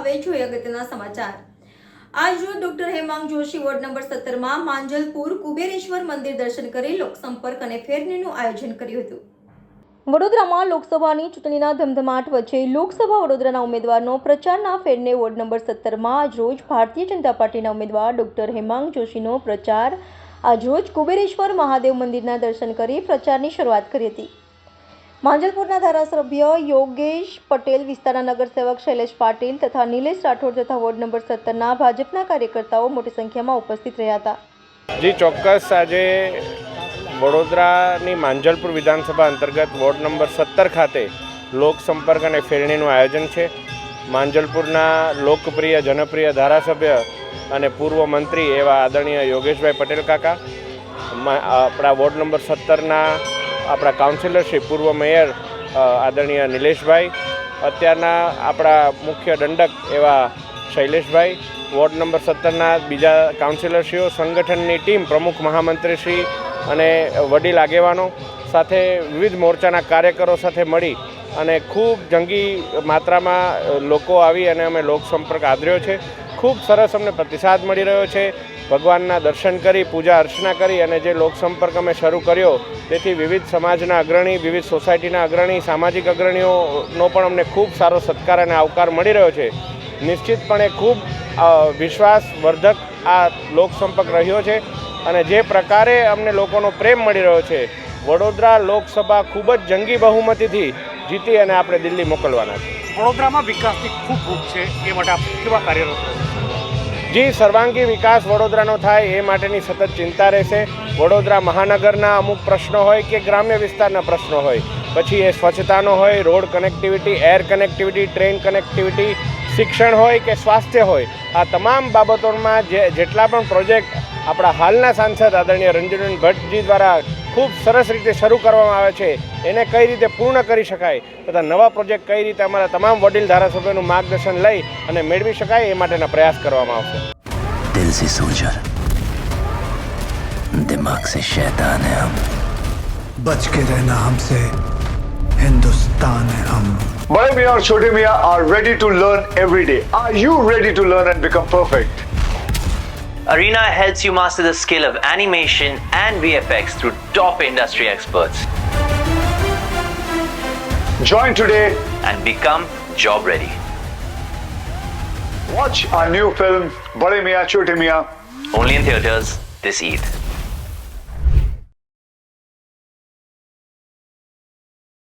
હવે જોઈએ અગત્યના સમાચાર। આજ રોજ doctor Hemang Joshi ward number 17માં માંજલપુર કુબેરેશ્વર મંદિર દર્શન કરી લોકસંપર્ક અને ફેરણીનું આયોજન કર્યું હતું। વડોદરામાં લોકસભાની ચૂંટણીના ધમધમાટ વચ્ચે લોકસભા વડોદરાના ઉમેદવારનો પ્રચારના ફેરને વોર્ડ નંબર 17માં આજરોજ ભારતીય જનતા પાર્ટીના ઉમેદવાર ડોક્ટર હેમાંગ જોશીનો પ્રચાર આજરોજ કુબેરેશ્વર મહાદેવ મંદિરના દર્શન કરી પ્રચારની શરૂઆત કરી હતી। માંજલપુરના ધારાસભ્ય યોગેશ પટેલ, વિસ્તારના નગરસેવક શૈલેષ પાટીલ તથા નિલેશ રાઠોડ તથા વોર્ડ નંબર 17ના ભાજપના કાર્યકર્તાઓ મોટી સંખ્યામાં ઉપસ્થિત રહ્યા હતા। જી ચોક્કસ, આજે વડોદરાની માંજલપુર વિધાનસભા અંતર્ગત વોર્ડ નંબર 17 ખાતે લોકસંપર્ક અને ફેરણીનું આયોજન છે। માંજલપુરના લોકપ્રિય જનપ્રિય ધારાસભ્ય અને પૂર્વ મંત્રી એવા આદરણીય યોગેશભાઈ પટેલ કાકા, આપણા વોર્ડ નંબર 17ના આપણા કાઉન્સિલરશ્રી પૂર્વ મેયર આદરણીય નિલેશભાઈ, અત્યારના આપણા મુખ્ય દંડક એવા શૈલેષભાઈ, વોર્ડ નંબર 17ના બીજા કાઉન્સિલરશ્રીઓ, સંગઠનની ટીમ, પ્રમુખ મહામંત્રીશ્રી અને વડીલ આગેવાનો સાથે વિવિધ મોરચાના કાર્યકરો સાથે મળી અને ખૂબ જંગી માત્રામાં લોકો આવી અને અમે લોકસંપર્ક આદર્યો છે। ખૂબ સરસ અમને પ્રતિસાદ મળી રહ્યો છે। ભગવાનના દર્શન કરી, પૂજા અર્ચના કરી અને જે લોકસંપર્ક અમે શરૂ કર્યો તેથી વિવિધ સમાજના અગ્રણી, વિવિધ સોસાયટીના અગ્રણી, સામાજિક અગ્રણીઓનો પણ અમને ખૂબ સારો સત્કાર અને આવકાર મળી રહ્યો છે। નિશ્ચિતપણે ખૂબ વિશ્વાસવર્ધક આ લોકસંપર્ક રહ્યો છે અને જે પ્રકારે અમને લોકોનો પ્રેમ મળી રહ્યો છે, વડોદરા લોકસભા ખૂબ જ જંગી બહુમતીથી જીતી અને આપણે દિલ્હી મોકલવાના છે। વડોદરામાં વિકાસની ખૂબ ભૂખ છે, એ માટે આપ કેવા કાર્યરત છો? જી, સર્વાંગી વિકાસ વડોદરાનો થાય એ માટેની સતત ચિંતા રહેશે। વડોદરા મહાનગરના અમુક પ્રશ્નો હોય કે ગ્રામ્ય વિસ્તારના પ્રશ્નો હોય, પછી એ સ્વચ્છતાનો હોય, road connectivity, air connectivity, train connectivity, શિક્ષણ હોય કે સ્વાસ્થ્ય હોય, આ તમામ બાબતોમાં જેટલા પણ પ્રોજેક્ટ આપણા હાલના સાંસદ આદરણીય રંજનબેન ભટ્ટજી દ્વારા ખૂબ સરસ રીતે શરૂ કરવામાં આવે છે, એને કઈ રીતે પૂર્ણ કરી શકાય તથા નવા પ્રોજેક્ટ કઈ રીતે અમારા તમામ વડીલ ધારાસભ્યોનું માર્ગદર્શન લઈ અને મેળવી શકાય એ માટેના પ્રયાસ કરવામાં આવશે। दिल से सोल्जर, दिमाग से शैतान है हम, बच के रहना हमसे, हिंदुस्तान है हम। Bade Miyan और Chote Miyan are ready to learn every day. Are you ready to learn and become perfect? Arena helps you master the skill of animation and VFX through top industry experts. Join today. And become job ready. Watch our new film Bade Miyan Chote Miyan Only in theaters this Eid.